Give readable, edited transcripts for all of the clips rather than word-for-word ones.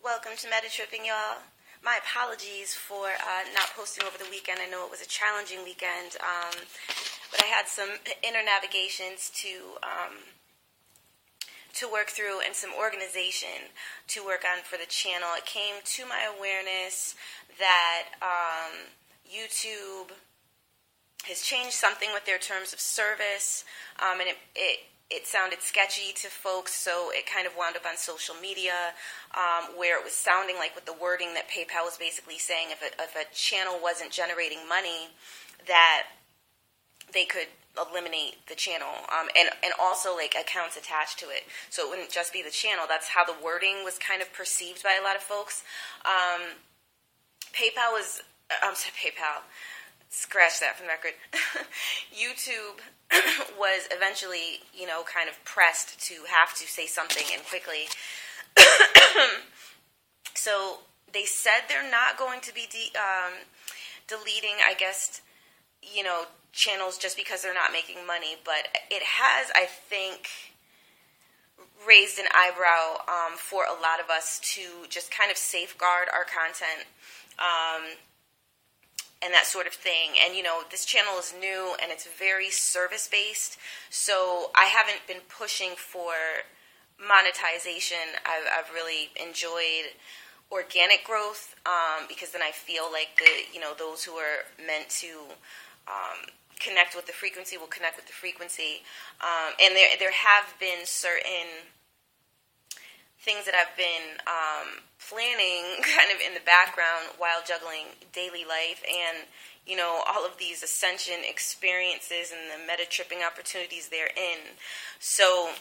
Welcome to Metatripping, y'all. My apologies for not posting over the weekend. I know it was a challenging weekend, but I had some inner navigations to work through and some organization to work on for the channel. It came to my awareness that YouTube has changed something with their terms of service, and it sounded sketchy to folks, so it kind of wound up on social media, where it was sounding like with the wording that PayPal was basically saying if a channel wasn't generating money, that they could eliminate the channel, and also like accounts attached to it. So it wouldn't just be the channel. That's how the wording was kind of perceived by a lot of folks. PayPal. Scratch that from the record. YouTube was eventually, kind of pressed to have to say something, and quickly. So they said they're not going to be deleting, I guess, channels just because they're not making money. But it has, I think, raised an eyebrow for a lot of us to just kind of safeguard our content. And that sort of thing. And, this channel is new and it's very service-based, so I haven't been pushing for monetization. I've really enjoyed organic growth, because then I feel like those who are meant to connect with the frequency will connect with the frequency. And there have been certain things that I've been planning kind of in the background while juggling daily life and, all of these Ascension experiences and the Metatripping opportunities therein. So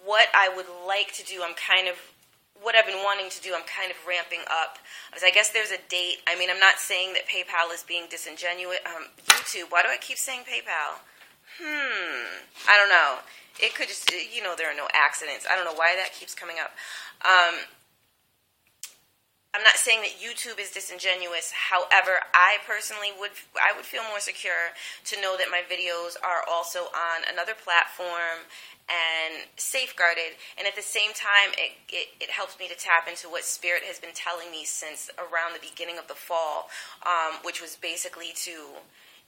what I would like to do, what I've been wanting to do, I'm kind of ramping up. I guess there's a date. I mean, I'm not saying that PayPal is being disingenuous. YouTube, why do I keep saying PayPal? I don't know. It could just, there are no accidents. I don't know why that keeps coming up. I'm not saying that YouTube is disingenuous. However, I personally would feel more secure to know that my videos are also on another platform and safeguarded. And at the same time, it helps me to tap into what Spirit has been telling me since around the beginning of the fall, which was basically to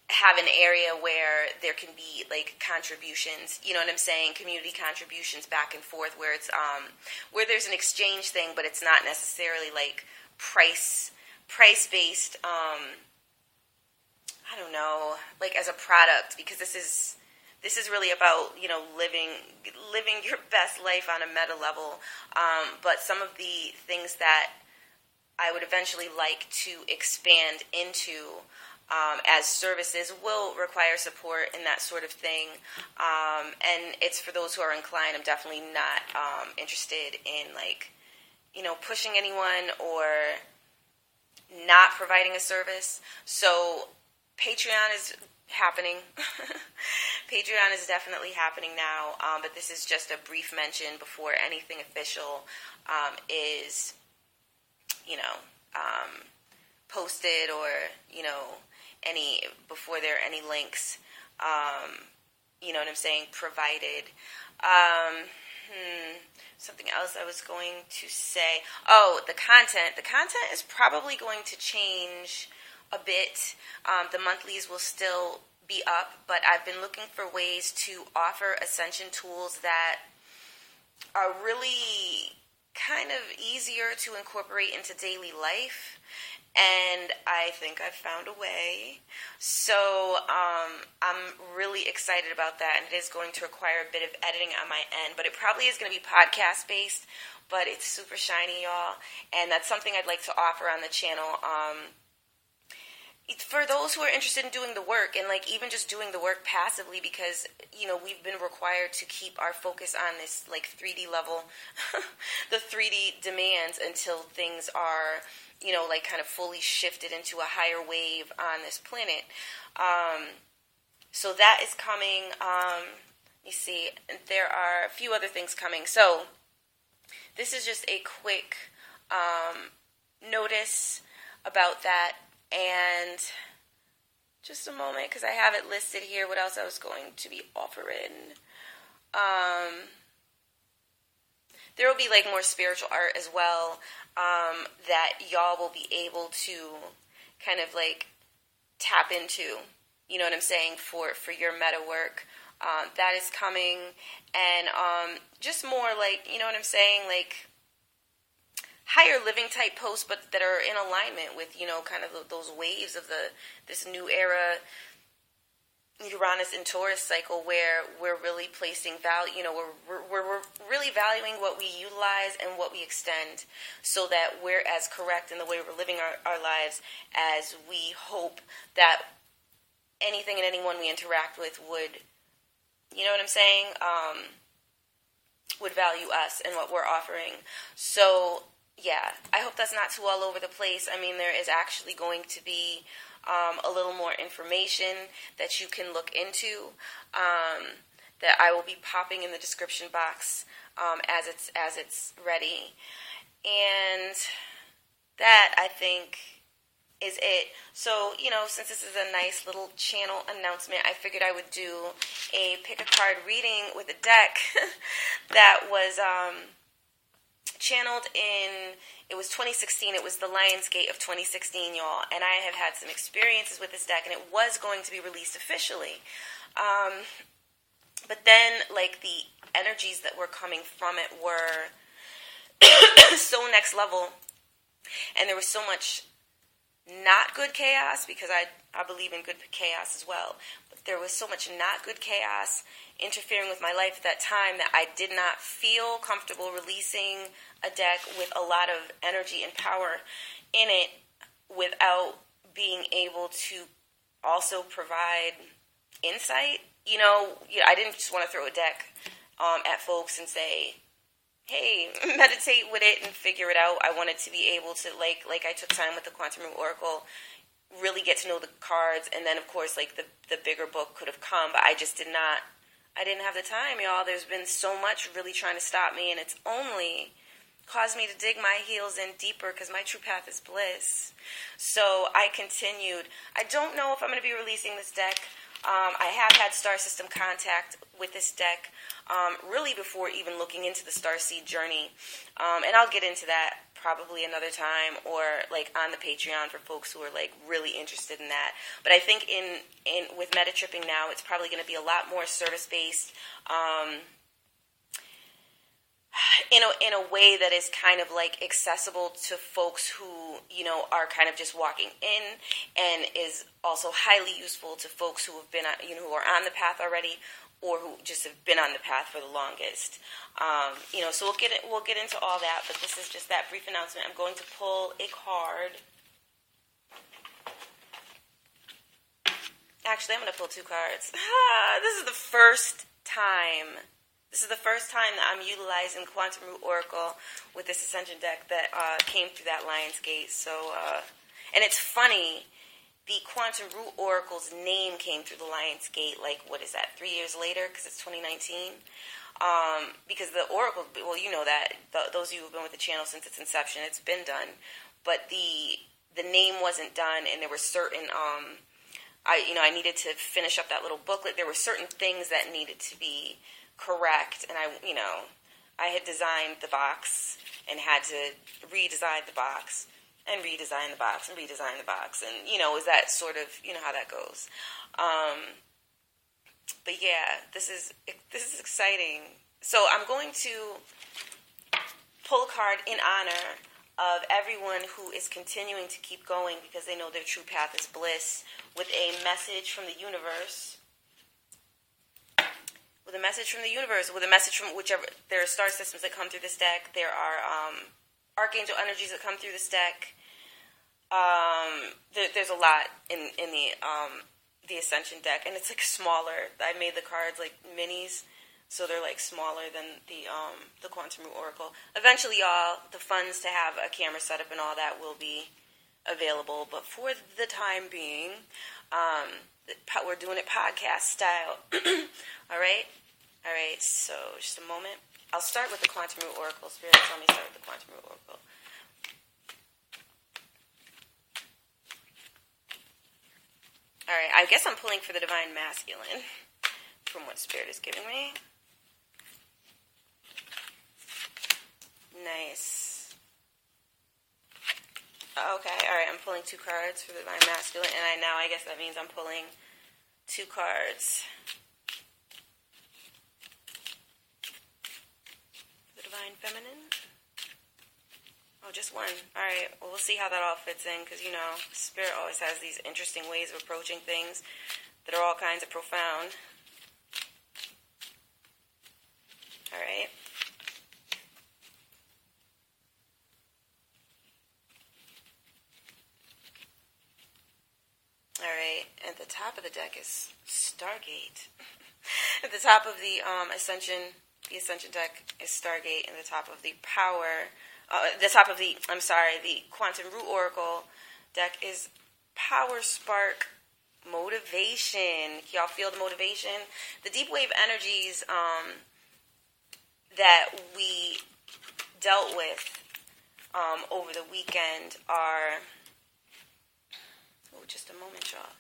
have an area where there can be like contributions, you know what I'm saying, community contributions back and forth, where it's where there's an exchange thing, but it's not necessarily like price based. I don't know, like as a product, because this is really about living your best life on a meta level. But some of the things that I would eventually like to expand into as services will require support and that sort of thing. And it's for those who are inclined. I'm definitely not interested in pushing anyone or not providing a service. So Patreon is happening. Patreon is definitely happening now, but this is just a brief mention before anything official is posted, or before there are any links, you know what I'm saying, provided. Something else I was going to say. Oh, the content. The content is probably going to change a bit. The monthlies will still be up, but I've been looking for ways to offer Ascension tools that are really kind of easier to incorporate into daily life. And I think I've found a way. So I'm really excited about that. And it is going to require a bit of editing on my end. But it probably is going to be podcast-based. But it's super shiny, y'all. And that's something I'd like to offer on the channel. For those who are interested in doing the work, and even just doing the work passively, because we've been required to keep our focus on this 3D level, the 3D demands, until things are kind of fully shifted into a higher wave on this planet. So that is coming. Let me see. There are a few other things coming. So this is just a quick notice about that. And just a moment, because I have it listed here, what else I was going to be offering. there will be like more spiritual art as well, that y'all will be able to kind of like tap into, you know what I'm saying, for your meta work. That is coming, and just more like, you know what I'm saying, like higher living type posts, but that are in alignment with, you know, kind of those waves of this new era Uranus and Taurus cycle, where we're really placing value, you know, we're really valuing what we utilize and what we extend, so that we're as correct in the way we're living our lives as we hope that anything and anyone we interact with would, you know what I'm saying, would value us and what we're offering. So, yeah, I hope that's not too all over the place. I mean, there is actually going to be a little more information that you can look into, that I will be popping in the description box as it's ready. And that, I think, is it. So, you know, since this is a nice little channel announcement, I figured I would do a pick a card reading with a deck that was channeled in, it was 2016, it was the Lionsgate of 2016, y'all, and I have had some experiences with this deck, and it was going to be released officially, but then, like, the energies that were coming from it were so next level, and there was so much not good chaos, because I believe in good chaos as well, but there was so much not good chaos interfering with my life at that time that I did not feel comfortable releasing a deck with a lot of energy and power in it without being able to also provide insight. You know, I didn't just want to throw a deck at folks and say, hey, meditate with it and figure it out. I wanted to be able to, like I took time with the Quantum Root Oracle, really get to know the cards, and then, of course, like, the bigger book could have come, but I just didn't have the time, y'all. There's been so much really trying to stop me, and it's only caused me to dig my heels in deeper, because my true path is bliss. So I continued. I don't know if I'm going to be releasing this deck. I have had star system contact with this deck, really before even looking into the Starseed journey, and I'll get into that probably another time, or like on the Patreon for folks who are like really interested in that. But I think in with Metatripping now, it's probably going to be a lot more service based, in a way that is kind of like accessible to folks who, you know, are kind of just walking in, and is also highly useful to folks who have been, you know, who are on the path already, or who just have been on the path for the longest. You know, so we'll get into all that, but this is just that brief announcement. I'm going to pull a card. Actually, I'm going to pull two cards. This is the first time that I'm utilizing Quantum Root Oracle with this Ascension deck that came through that Lionsgate. So, and it's funny, the Quantum Root Oracle's name came through the Lionsgate, like, what is that, 3 years later, because it's 2019? Because the Oracle, well, you know that, those of you who have been with the channel since its inception, it's been done, but the name wasn't done, and there were certain, I needed to finish up that little booklet. There were certain things that needed to be correct, and I had designed the box and had to redesign the box and redesign the box and redesign the box, and, you know, it was that sort of, you know how that goes. But yeah, this is exciting. So I'm going to pull a card in honor of everyone who is continuing to keep going because they know their true path is bliss, with a message from the universe. With a message from the universe, with a message from whichever, there are star systems that come through this deck. There are archangel energies that come through this deck. There's a lot in the Ascension deck, and it's like smaller. I made the cards like minis, so they're like smaller than the Quantum Root Oracle. Eventually, y'all, the funds to have a camera setup and all that will be available, but for the time being, we're doing it podcast style. All right, so just a moment. I'll start with the Quantum Root Oracle. Spirit, let me start with the Quantum Root Oracle. All right, I guess I'm pulling for the Divine Masculine from what Spirit is giving me. nice. Okay, alright, I'm pulling 2 cards for the Divine Masculine, and I guess that means I'm pulling 2 cards for the Divine Feminine. Oh, just 1. Alright, well, we'll see how that all fits in, because, Spirit always has these interesting ways of approaching things that are all kinds of profound. Alright. Alright, at the top of the deck is Stargate. At the top of the Ascension deck is Stargate, and the top of the the Quantum Root Oracle deck is Power Spark Motivation. Y'all feel the motivation? The deep wave energies that we dealt with over the weekend are... Oh, just a moment, y'all.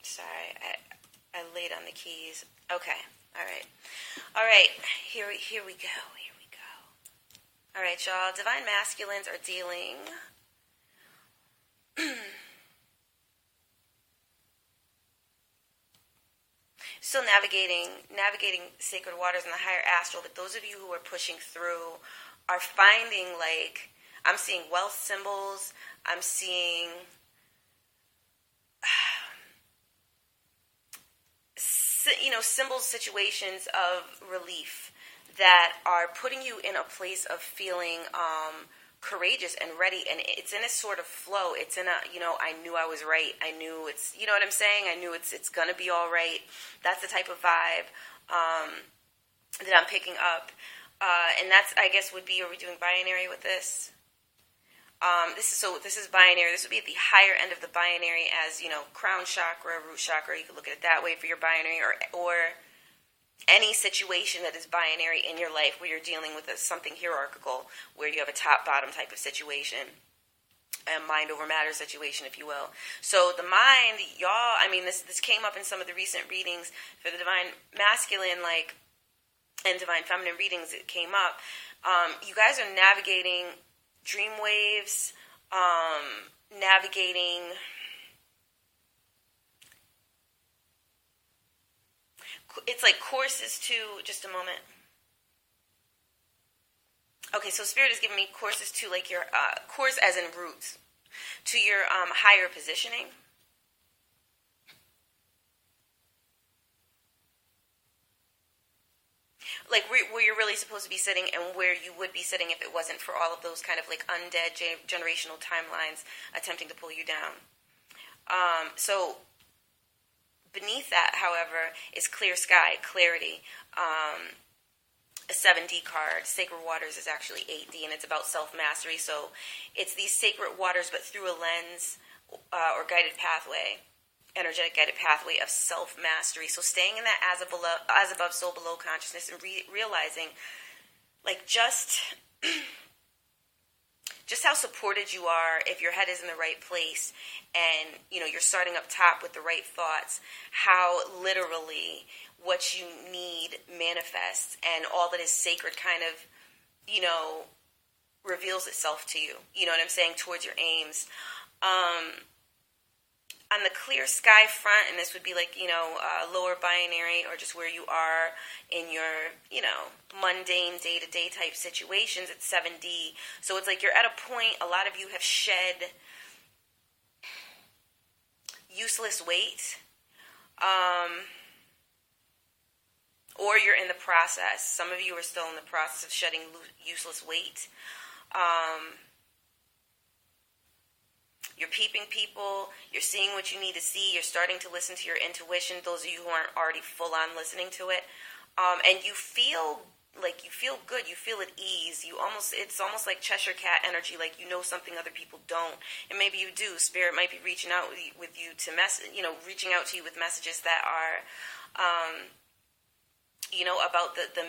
Sorry, I laid on the keys. Okay, all right. Here we go. All right, y'all. Divine Masculines are dealing. Still navigating sacred waters in the higher astral, but those of you who are pushing through are finding, I'm seeing wealth symbols, I'm seeing symbols, situations of relief that are putting you in a place of feeling courageous and ready, and it's in a sort of flow. It's in a, I knew I was right. I knew it's, you know what I'm saying? I knew it's gonna be all right. That's the type of vibe that I'm picking up. And that's, I guess, would be, are we doing binary with this? This is binary. This would be at the higher end of the binary as, crown chakra, root chakra. You could look at it that way for your binary, or any situation that is binary in your life where you're dealing with something hierarchical, where you have a top-bottom type of situation, a mind over matter situation, if you will. So the mind, y'all, this came up in some of the recent readings for the Divine Masculine, and Divine Feminine readings. It came up. You guys are navigating dream waves, navigating... It's like courses to, just a moment. Okay, so Spirit is giving me courses to, your course as in roots, to your higher positioning. Where you're really supposed to be sitting, and where you would be sitting if it wasn't for all of those kind of undead generational timelines attempting to pull you down. So beneath that, however, is clear sky, clarity. A 7D card. Sacred Waters is actually 8D, and it's about self-mastery. So it's these sacred waters, but through a lens or guided pathway, energetic guided pathway of self-mastery. So staying in that as above, so below consciousness, and realizing, just how supported you are if your head is in the right place, and you're starting up top with the right thoughts, how literally what you need manifests, and all that is sacred kind of reveals itself to you, you know what I'm saying, towards your aims. On the clear sky front, and this would be lower binary, or just where you are in your, mundane day-to-day type situations, it's 7D. So it's you're at a point, a lot of you have shed useless weight, or you're in the process. Some of you are still in the process of shedding useless weight. You're peeping people, you're seeing what you need to see, you're starting to listen to your intuition, those of you who aren't already full-on listening to it. And you feel good, you feel at ease. It's almost like Cheshire Cat energy, you know something other people don't. And maybe you do. Spirit might be reaching out with you to reaching out to you with messages that are about the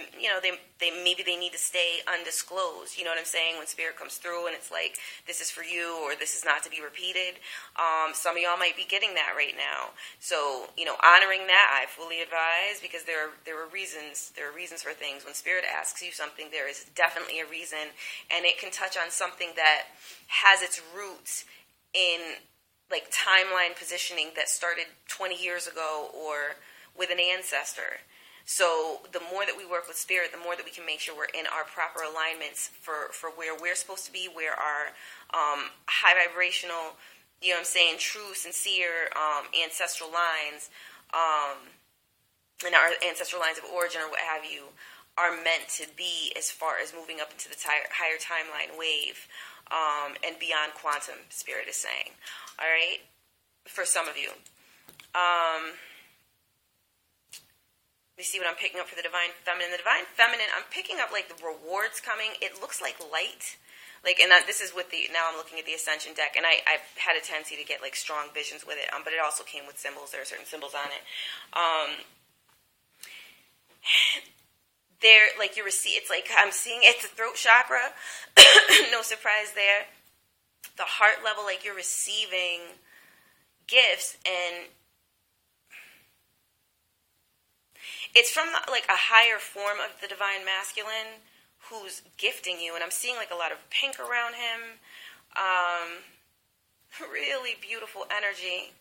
maybe they need to stay undisclosed. You know what I'm saying? When spirit comes through and it's like, this is for you, or this is not to be repeated. Some of y'all might be getting that right now. So, honoring that, I fully advise, because there are reasons for things. When spirit asks you something, there is definitely a reason, and it can touch on something that has its roots in like timeline positioning that started 20 years ago, or with an ancestor. So the more that we work with spirit, the more that we can make sure we're in our proper alignments for where we're supposed to be, where our high vibrational, true, sincere ancestral lines, and our ancestral lines of origin, or what have you, are meant to be, as far as moving up into the higher timeline wave, and beyond quantum, spirit is saying. All right? For some of you. You see what I'm picking up for the Divine Feminine. The Divine Feminine, I'm picking up like the rewards coming. It looks like light. Like, and this is with now I'm looking at the Ascension deck, and I've had a tendency to get like strong visions with it, but it also came with symbols. There are certain symbols on it. Like you receive, it's like I'm seeing it's the throat chakra. No surprise there. The heart level, like you're receiving gifts, and it's from like a higher form of the Divine Masculine who's gifting you. And I'm seeing like a lot of pink around him. Really beautiful energy.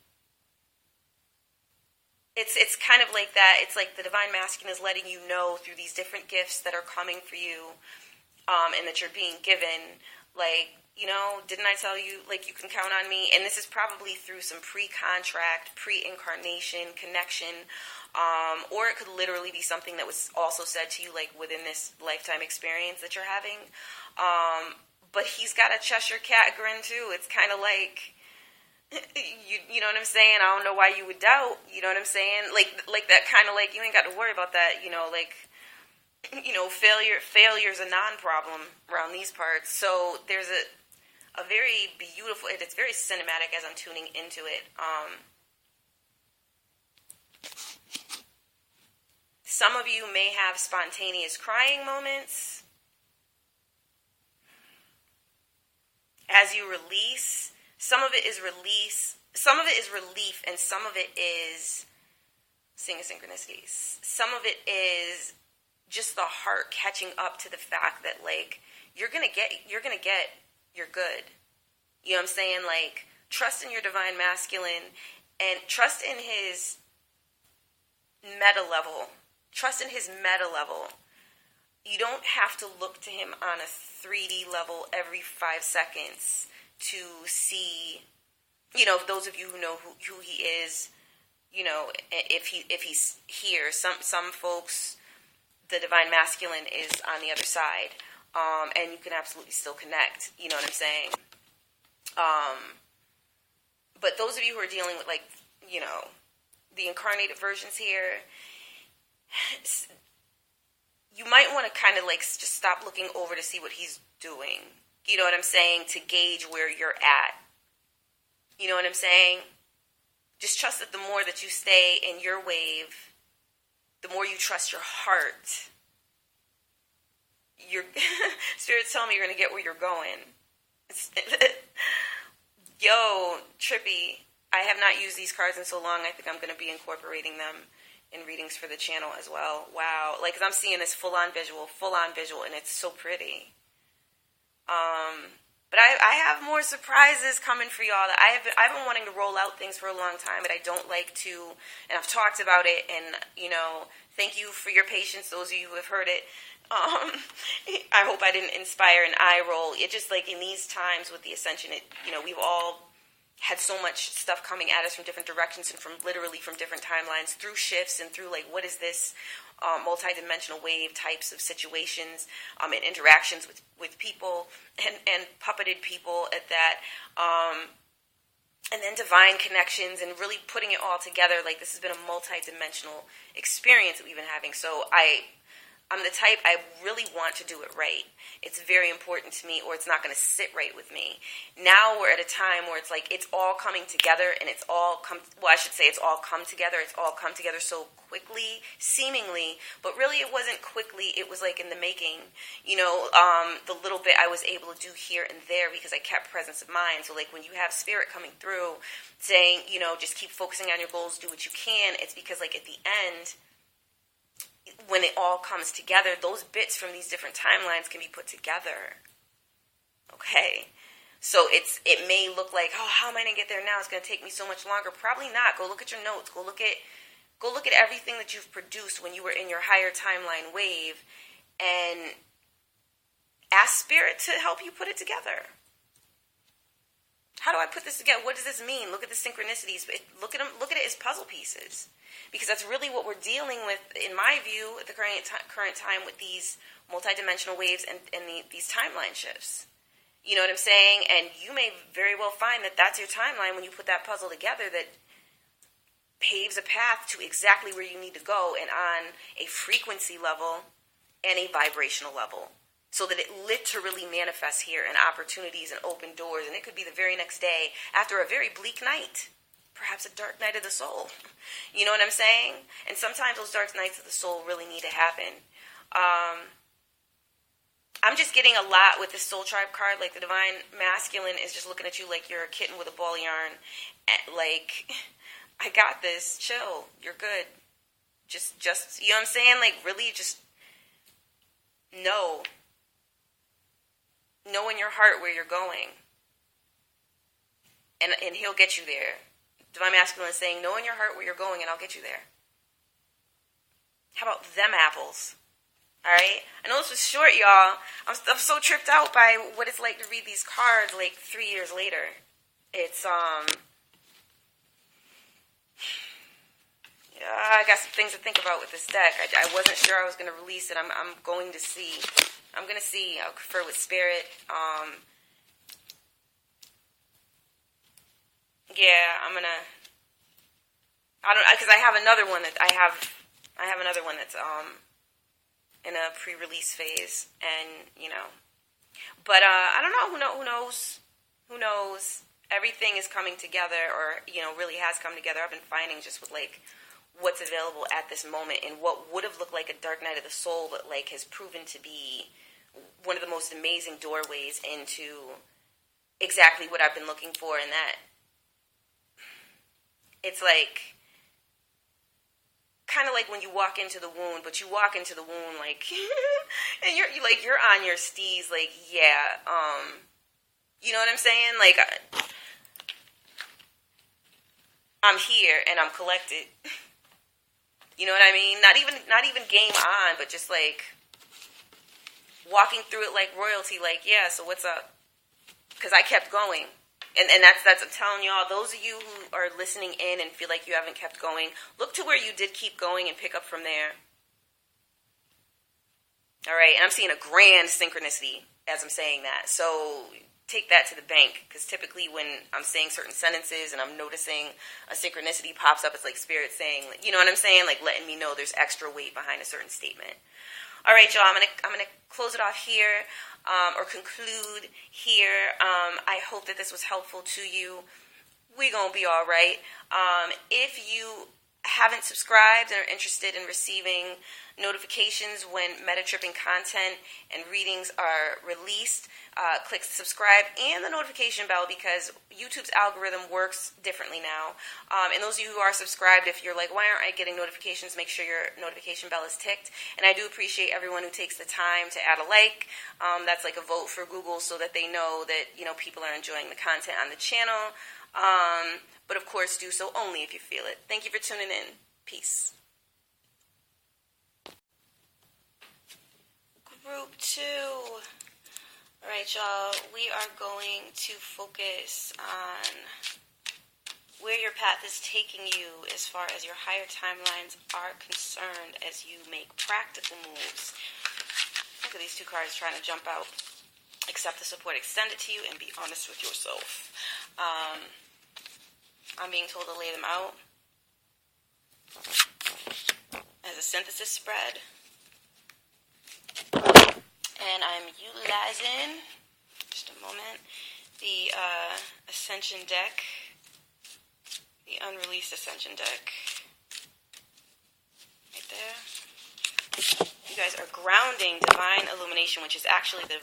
It's kind of like that. It's like the Divine Masculine is letting you know through these different gifts that are coming for you, and that you're being given. Like, didn't I tell you, like, you can count on me? And this is probably through some pre-contract, pre-incarnation connection. Or it could literally be something that was also said to you, like, within this lifetime experience that you're having. But he's got a Cheshire Cat grin, too. It's kind of like, you know what I'm saying? I don't know why you would doubt, you know what I'm saying? Like that kind of like, you ain't got to worry about that, failure's a non-problem around these parts. So there's a very beautiful, it's very cinematic as I'm tuning into it. Some of you may have spontaneous crying moments as you release. Some of it is release, some of it is relief, and some of it is synchronicities. Some of it is just the heart catching up to the fact that, like, you're gonna get your good. You know what I'm saying? Like, trust in your Divine Masculine, and trust in his meta level. Trust in his meta level. You don't have to look to him on a 3D level every 5 seconds to see, those of you who know who he is, if he's here. Some folks, the Divine Masculine is on the other side, and you can absolutely still connect. You know what I'm saying? But those of you who are dealing with, like, the incarnated versions here, you might want to kind of like just stop looking over to see what he's doing. You know what I'm saying? To gauge where you're at. You know what I'm saying? Just trust that the more that you stay in your wave, the more you trust your heart. Your Spirit's telling me you're going to get where you're going. Yo, Trippy, I have not used these cards in so long. I think I'm going to be incorporating them in readings for the channel as well. Wow. Like, 'cause I'm seeing this full-on visual, and it's so pretty. But I have more surprises coming for y'all. I've been wanting to roll out things for a long time, but I don't like to, and I've talked about it, and, thank you for your patience, those of you who have heard it. I hope I didn't inspire an eye roll. It just, like, in these times with the Ascension, we've all had so much stuff coming at us from different directions and from different timelines, through shifts and through, like, what is this multi-dimensional wave types of situations, and interactions with people and puppeted people at that, and then divine connections, and really putting it all together. Like, this has been a multi-dimensional experience that we've been having. So I'm the type, I really want to do it right. It's very important to me, or it's not going to sit right with me. Now we're at a time where it's like it's all coming together, and it's all come together. It's all come together so quickly, seemingly, but really it wasn't quickly. It was like in the making. The little bit I was able to do here and there because I kept presence of mind. So like when you have spirit coming through saying, just keep focusing on your goals, do what you can, it's because like at the end, when it all comes together, those bits from these different timelines can be put together. Okay? So it may look like, oh, how am I going to get there now? It's going to take me so much longer. Probably not. Go look at your notes. Go look at everything that you've produced when you were in your higher timeline wave, and ask Spirit to help you put it together. How do I put this together? What does this mean? Look at the synchronicities. Look at it as puzzle pieces. Because that's really what we're dealing with, in my view, at the current time with these multidimensional waves and these timeline shifts. You know what I'm saying? And you may very well find that that's your timeline when you put that puzzle together that paves a path to exactly where you need to go, and on a frequency level and a vibrational level. So that it literally manifests here in opportunities and open doors. And it could be the very next day after a very bleak night. Perhaps a dark night of the soul. You know what I'm saying? And sometimes those dark nights of the soul really need to happen. I'm just getting a lot with the Soul Tribe card. Like the Divine Masculine is just looking at you like you're a kitten with a ball of yarn. Like, I got this. Chill. You're good. Just, you know what I'm saying? Like, really just know in your heart where you're going. And he'll get you there. Divine Masculine is saying, know in your heart where you're going, and I'll get you there. How about them apples? All right? I know this was short, y'all. I'm so tripped out by what it's like to read these cards like 3 years later. It's, I got some things to think about with this deck. I wasn't sure I was going to release it. I'm going to see. I'm going to see. I'll confer with Spirit. Yeah, I'm gonna. Because I have another one that I have another one that's in a pre-release phase, and but I don't know. Who knows? Everything is coming together, or really has come together. I've been finding just with like what's available at this moment, and what would have looked like a dark night of the soul, but like has proven to be one of the most amazing doorways into exactly what I've been looking for, and that. It's like, kind of like when you walk into the wound, but you walk into the wound like, and you're on your steez, like, yeah, you know what I'm saying? Like, I'm here and I'm collected. You know what I mean? Not even game on, but just like walking through it like royalty. Like, yeah, so what's up? Because I kept going. And that's I'm telling y'all, those of you who are listening in and feel like you haven't kept going, look to where you did keep going and pick up from there. All right, and I'm seeing a grand synchronicity as I'm saying that. So take that to the bank, because typically when I'm saying certain sentences and I'm noticing a synchronicity pops up, it's like Spirit saying, you know what I'm saying? Like letting me know there's extra weight behind a certain statement. All right, y'all, I'm gonna close it off here, or conclude here. I hope that this was helpful to you. We're gonna be all right. If you haven't subscribed and are interested in receiving notifications when Metatripping content and readings are released, click subscribe and the notification bell, because YouTube's algorithm works differently now. And those of you who are subscribed, if you're like, why aren't I getting notifications, make sure your notification bell is ticked. And I do appreciate everyone who takes the time to add a like. That's like a vote for Google, so that they know that people are enjoying the content on the channel. But of course, do so only if you feel it. Thank you for tuning in. Peace. Group 2. All right, y'all. We are going to focus on where your path is taking you as far as your higher timelines are concerned as you make practical moves. Look at these two cards trying to jump out. Accept the support extended to you and be honest with yourself. I'm being told to lay them out as a synthesis spread. And I'm utilizing, just a moment, the Ascension deck, the unreleased Ascension deck, right there. You guys are grounding Divine Illumination, which is actually the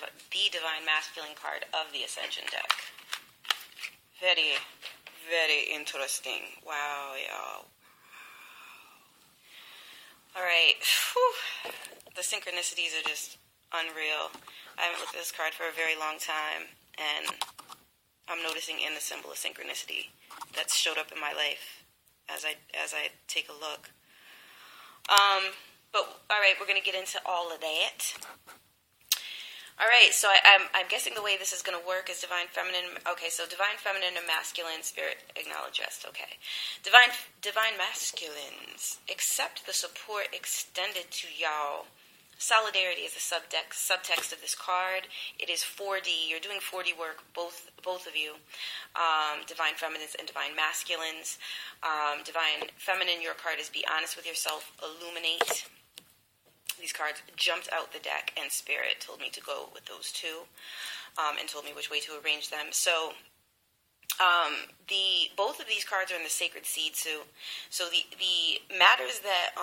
Divine Masculine card of the Ascension deck. Very, very interesting. Wow, y'all. Alright. The synchronicities are just unreal. I haven't looked at this card for a very long time, and I'm noticing in the symbol of synchronicity that's showed up in my life as I take a look. But all right, we're going to get into all of that. All right, so I'm guessing the way this is going to work is Divine Feminine. Okay, so Divine Feminine and Masculine, Spirit, acknowledge, yes, okay. Divine Masculines, accept the support extended to y'all. Solidarity is the subtext of this card. It is 4D. You're doing 4D work, both of you. Divine Feminines and Divine Masculines. Divine Feminine, your card is be honest with yourself, illuminate. These cards jumped out the deck, and Spirit told me to go with those two, and told me which way to arrange them. So both of these cards are in the Sacred Seed too. So the matters that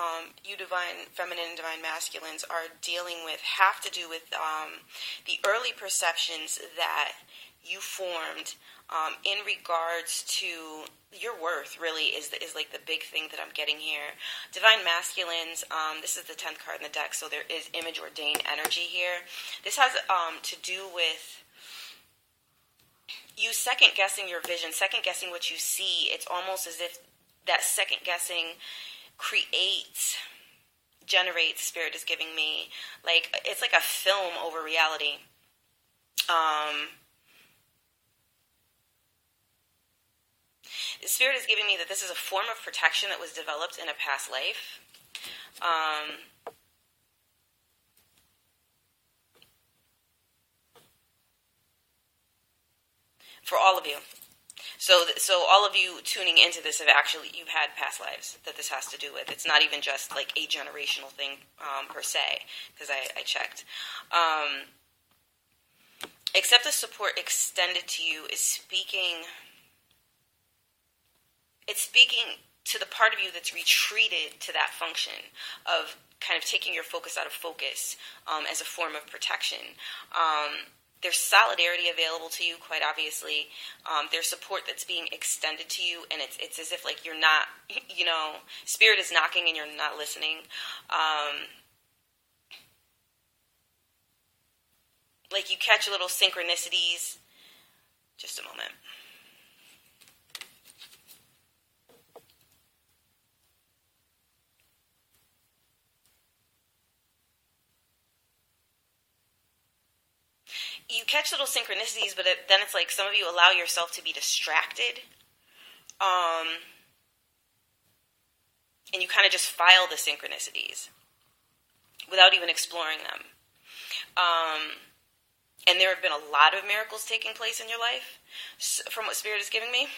you Divine Feminine and Divine Masculines are dealing with have to do with the early perceptions that you formed in regards to your worth. Really is like the big thing that I'm getting here. Divine Masculines, this is the 10th card in the deck, so there is image ordained energy here. This has to do with you second-guessing your vision, second-guessing what you see. It's almost as if that second-guessing generates, Spirit is giving me, like, it's like a film over reality. Spirit is giving me that this is a form of protection that was developed in a past life. For all of you. So all of you tuning into this you've had past lives that this has to do with. It's not even just like a generational thing per se, because I checked. Except the support extended to you is speaking. It's speaking to the part of you that's retreated to that function of kind of taking your focus out of focus as a form of protection. There's solidarity available to you, quite obviously. There's support that's being extended to you, and it's as if like you're not, Spirit is knocking and you're not listening. Like you catch little synchronicities. Just a moment. You catch little synchronicities, but then it's like some of you allow yourself to be distracted. And you kind of just file the synchronicities without even exploring them. And there have been a lot of miracles taking place in your life, from what Spirit is giving me.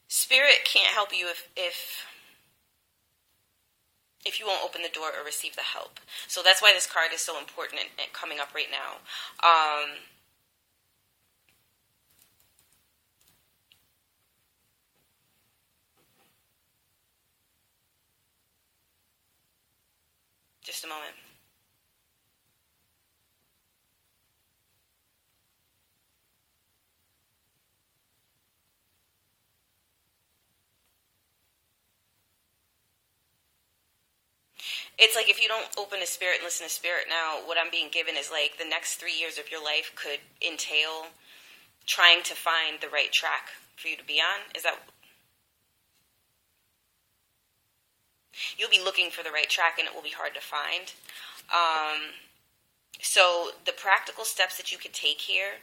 Spirit can't help you if you won't open the door or receive the help. So that's why this card is so important and coming up right now. Just a moment. It's like if you don't open to Spirit and listen to Spirit now, what I'm being given is like the next 3 years of your life could entail trying to find the right track for you to be on. Is that... You'll be looking for the right track and it will be hard to find. So the practical steps that you could take here,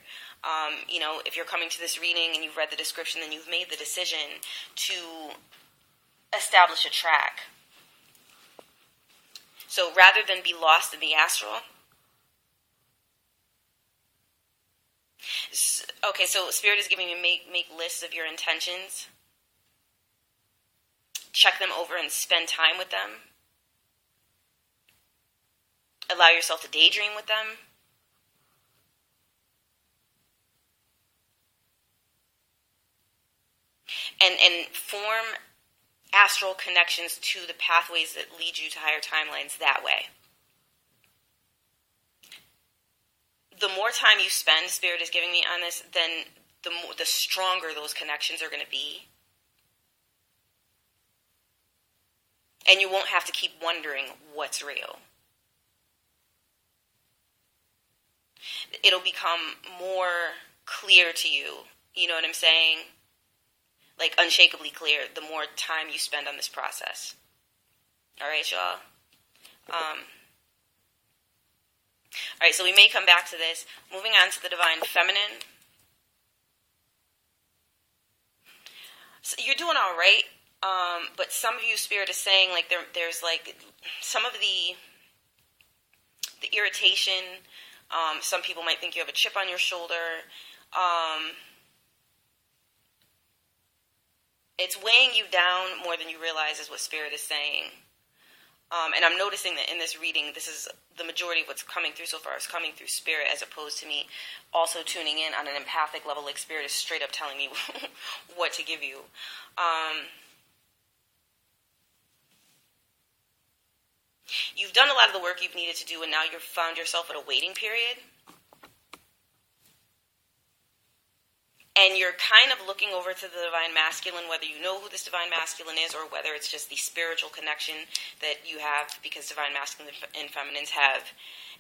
if you're coming to this reading and you've read the description, then you've made the decision to establish a track. So rather than be lost in the astral. Okay, so Spirit is giving you make lists of your intentions. check them over and spend time with them. Allow yourself to daydream with them. And form astral connections to the pathways that lead you to higher timelines that way. The more time you spend, Spirit is giving me on this, then the stronger those connections are going to be. And you won't have to keep wondering what's real. It'll become more clear to you. You know what I'm saying? Like, unshakably clear the more time you spend on this process. All right, y'all? All right, so we may come back to this. Moving on to the Divine Feminine. So you're doing all right, but some of you, Spirit is saying, like, there's like some of the irritation. Some people might think you have a chip on your shoulder. It's weighing you down more than you realize is what Spirit is saying. And I'm noticing that in this reading, this is the majority of what's coming through so far is coming through Spirit, as opposed to me also tuning in on an empathic level, like Spirit is straight up telling me what to give you. You've done a lot of the work you've needed to do, and now you've found yourself at a waiting period. And you're kind of looking over to the Divine Masculine, whether you know who this Divine Masculine is or whether it's just the spiritual connection that you have, because Divine Masculine and Feminines have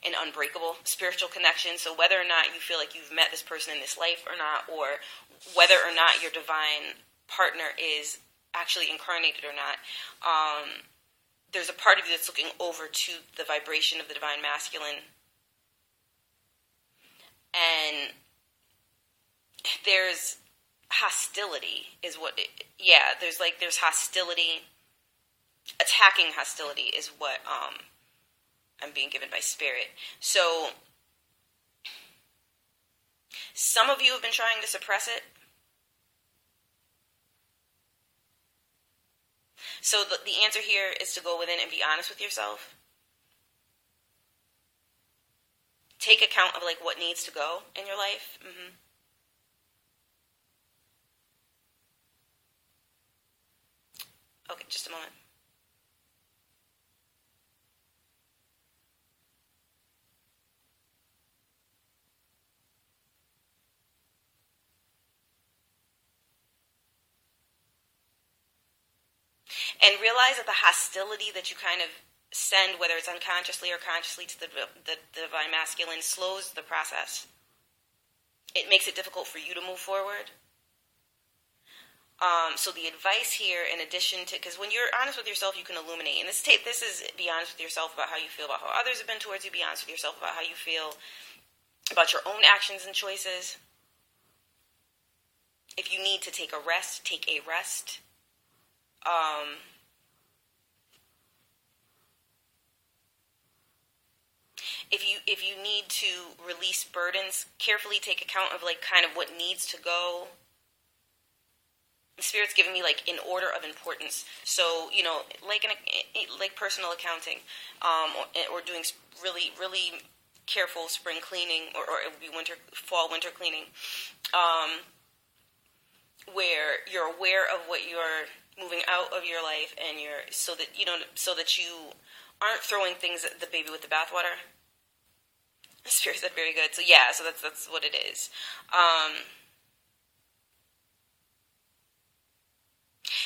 an unbreakable spiritual connection. So whether or not you feel like you've met this person in this life or not, or whether or not your divine partner is actually incarnated or not, there's a part of you that's looking over to the vibration of the Divine Masculine. And there's hostility is what there's hostility. Attacking hostility is what I'm being given by Spirit. So some of you have been trying to suppress it. So the answer here is to go within and be honest with yourself. Take account of like what needs to go in your life. Okay, just a moment. And realize that the hostility that you kind of send, whether it's unconsciously or consciously, to the Divine Masculine, slows the process. It makes it difficult for you to move forward. So the advice here, in addition to, because when you're honest with yourself, you can illuminate. And this is be honest with yourself about how you feel about how others have been towards you. Be honest with yourself about how you feel about your own actions and choices. If you need to take a rest, take a rest. If you need to release burdens, carefully take account of like kind of what needs to go. The Spirit's giving me like in order of importance. So, you know, like personal accounting, or doing really, really careful spring cleaning, or it would be fall-winter cleaning, where you're aware of what you're moving out of your life, and so that you aren't throwing things at the baby with the bathwater. The Spirit said very good. So yeah, so that's what it is.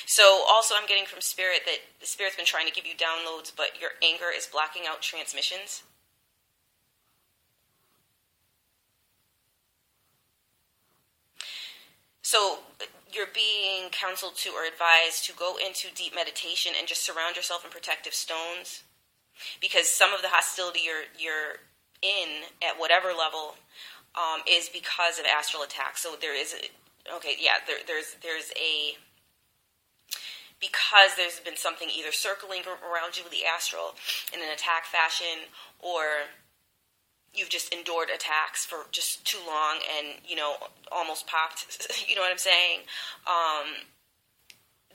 So also I'm getting from Spirit that the Spirit's been trying to give you downloads, but your anger is blocking out transmissions. So you're being counseled to or advised to go into deep meditation and just surround yourself in protective stones, because some of the hostility you're in at whatever level is because of astral attacks. So there's because there's been something either circling around you with the astral in an attack fashion, or you've just endured attacks for just too long and, almost popped, you know what I'm saying?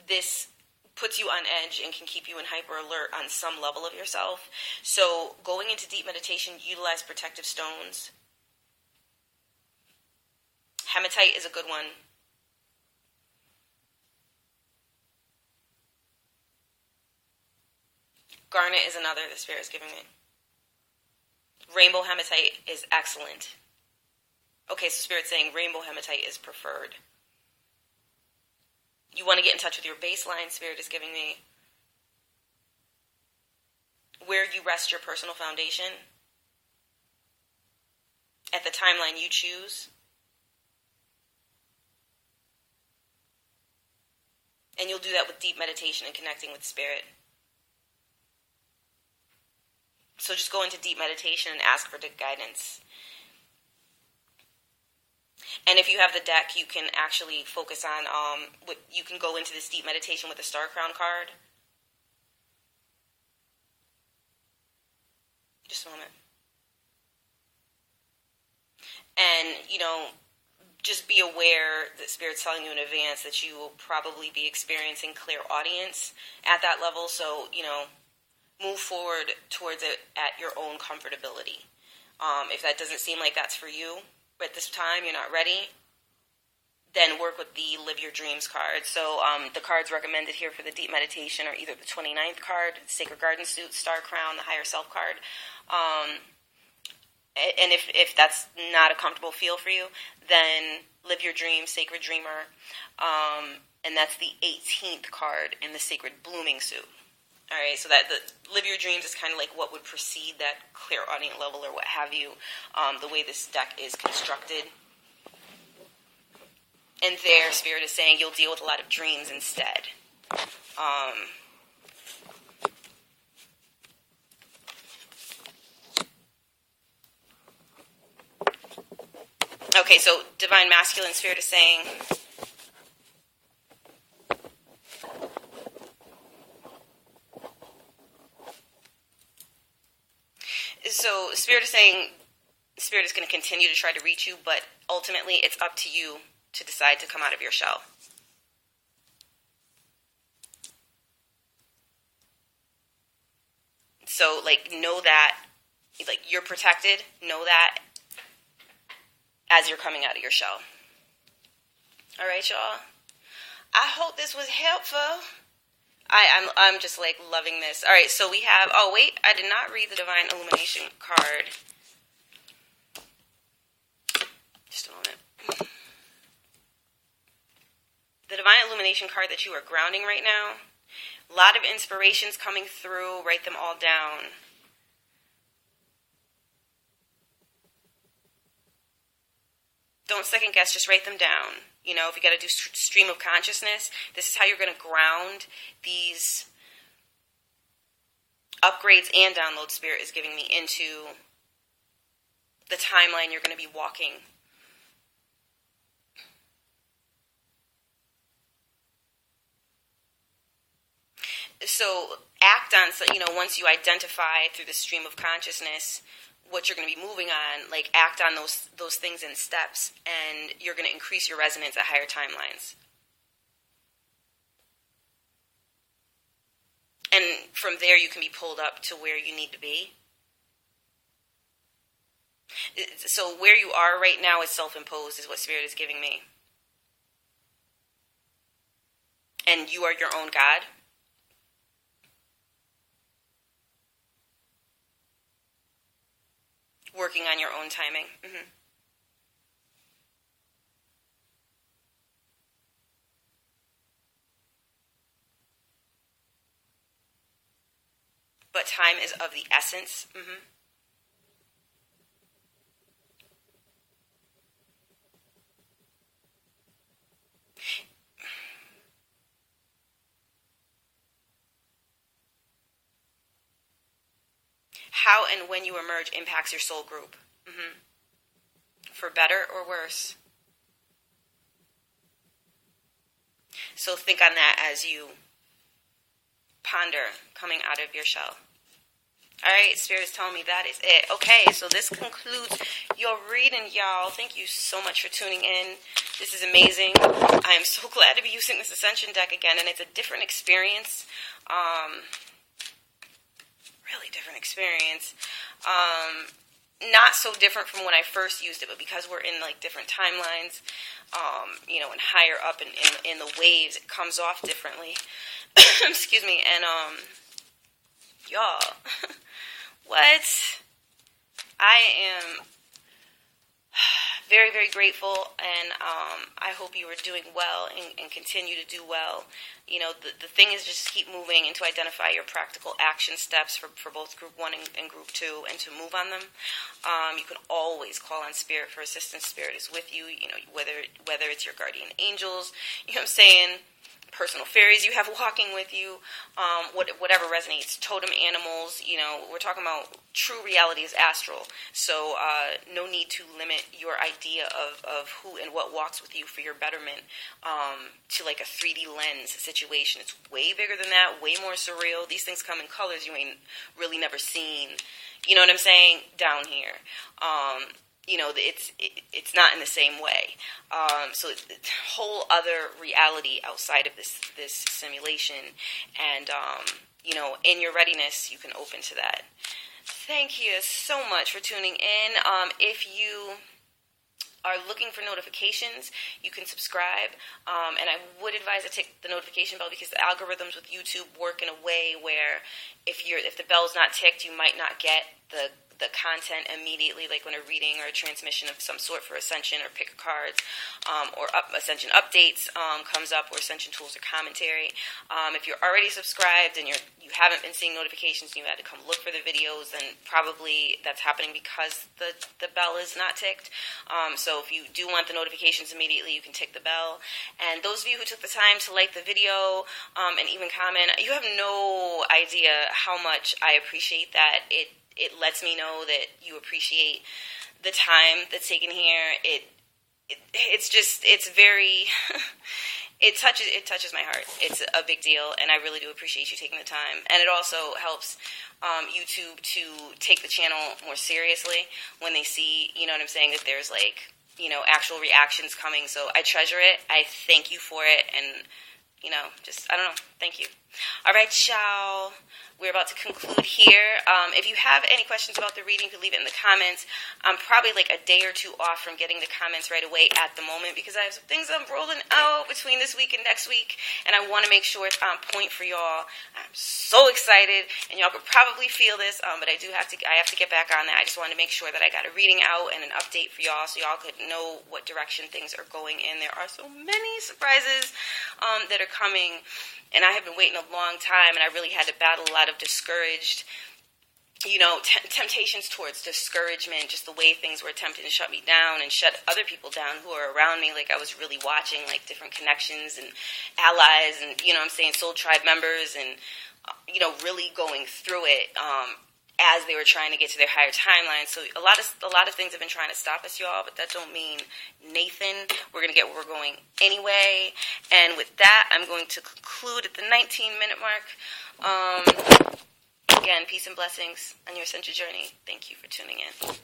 This puts you on edge and can keep you in hyper alert on some level of yourself. So going into deep meditation, utilize protective stones. Hematite is a good one. Garnet is another the Spirit is giving me. Rainbow hematite is excellent. Okay, so Spirit's saying rainbow hematite is preferred. You want to get in touch with your baseline, Spirit is giving me. Where you rest your personal foundation. At the timeline you choose. And you'll do that with deep meditation and connecting with Spirit. So just go into deep meditation and ask for guidance. And if you have the deck, you can actually focus on, you can go into this deep meditation with the Star Crown card. Just a moment. And, just be aware that Spirit's telling you in advance that you will probably be experiencing clairaudience at that level. So, move forward towards it at your own comfortability. If that doesn't seem like that's for you, but at this time you're not ready, then work with the Live Your Dreams card. So the cards recommended here for the deep meditation are either the 29th card, Sacred Garden Suit, Star Crown, the Higher Self card. And if that's not a comfortable feel for you, then Live Your Dreams, Sacred Dreamer. And that's the 18th card in the Sacred Blooming Suit. All right, so that the Live Your Dreams is kind of like what would precede that clairaudient level or what have you, the way this deck is constructed. And there, Spirit is saying you'll deal with a lot of dreams instead. Okay, so Divine Masculine, Spirit is saying... So Spirit is saying Spirit is going to continue to try to reach you, but ultimately it's up to you to decide to come out of your shell. So, know that, you're protected. Know that as you're coming out of your shell. All right, y'all. I hope this was helpful. I'm just loving this. All right, so we have. Oh wait, I did not read the Divine Illumination card. Just a moment. The Divine Illumination card that you are grounding right now. A lot of inspirations coming through. Write them all down. Don't second guess. Just write them down. If you got to do stream of consciousness, this is how you're going to ground these upgrades and download Spirit is giving me into the timeline you're going to be walking. So act on, once you identify through the stream of consciousness what you're going to be moving on, act on those things in steps, and you're going to increase your resonance at higher timelines. And from there, you can be pulled up to where you need to be. So where you are right now is self-imposed, is what Spirit is giving me. And you are your own God. Working on your own timing. Mm-hmm. But time is of the essence. Mm-hmm. How and when you emerge impacts your soul group. Mm-hmm. For better or worse. So think on that as you ponder coming out of your shell. All right, Spirit is telling me that is it. Okay, so this concludes your reading, y'all. Thank you so much for tuning in. This is amazing. I am so glad to be using this Ascension deck again, and it's a different experience. Really different experience. Not so different from when I first used it, but because we're in like different timelines, and higher up in the waves, it comes off differently. Excuse me, and y'all, what? I am very, very grateful, and I hope you are doing well and continue to do well. The thing is just keep moving and to identify your practical action steps for both Group 1 and Group 2 and to move on them. You can always call on Spirit for assistance. Spirit is with you, whether it's your guardian angels, what I'm saying, personal fairies you have walking with you, whatever resonates, totem animals, we're talking about true reality is astral, so no need to limit your idea of who and what walks with you for your betterment to like a 3D lens situation. It's way bigger than that, way more surreal. These things come in colors you ain't really never seen, you know what I'm saying, down here. It's not in the same way. So it's a whole other reality outside of this simulation. And, in your readiness, you can open to that. Thank you so much for tuning in. If you are looking for notifications, you can subscribe, and I would advise to take the notification bell because the algorithms with YouTube work in a way where if the bell's not ticked, you might not get the content immediately, like when a reading or a transmission of some sort for Ascension or pick a cards, or Ascension updates comes up, or Ascension tools or commentary. If you're already subscribed and you haven't been seeing notifications and you had to come look for the videos, then probably that's happening because the bell is not ticked. So if you do want the notifications immediately, you can tick the bell. And those of you who took the time to like the video and even comment, you have no idea how much I appreciate that. It lets me know that you appreciate the time that's taken here. It's very, it touches my heart. It's a big deal, and I really do appreciate you taking the time. And it also helps YouTube to take the channel more seriously when they see, what I'm saying, that there's actual reactions coming. So I treasure it. I thank you for it, and I don't know. Thank you. All right, y'all. We're about to conclude here. If you have any questions about the reading, you can leave it in the comments. I'm probably like a day or two off from getting the comments right away at the moment because I have some things I'm rolling out between this week and next week, and I want to make sure it's on point for y'all. I'm so excited, and y'all could probably feel this, but I have to get back on that. I just wanted to make sure that I got a reading out and an update for y'all so y'all could know what direction things are going in. There are so many surprises that are coming. And I have been waiting a long time, and I really had to battle a lot of discouraged, temptations towards discouragement, just the way things were attempting to shut me down and shut other people down who are around me. Like I was really watching like different connections and allies and, soul tribe members and, really going through it as they were trying to get to their higher timeline. So a lot of things have been trying to stop us, y'all, but that don't mean Nathan. We're going to get where we're going anyway. And with that, I'm going to conclude at the 19-minute mark. Again, peace and blessings on your Ascension journey. Thank you for tuning in.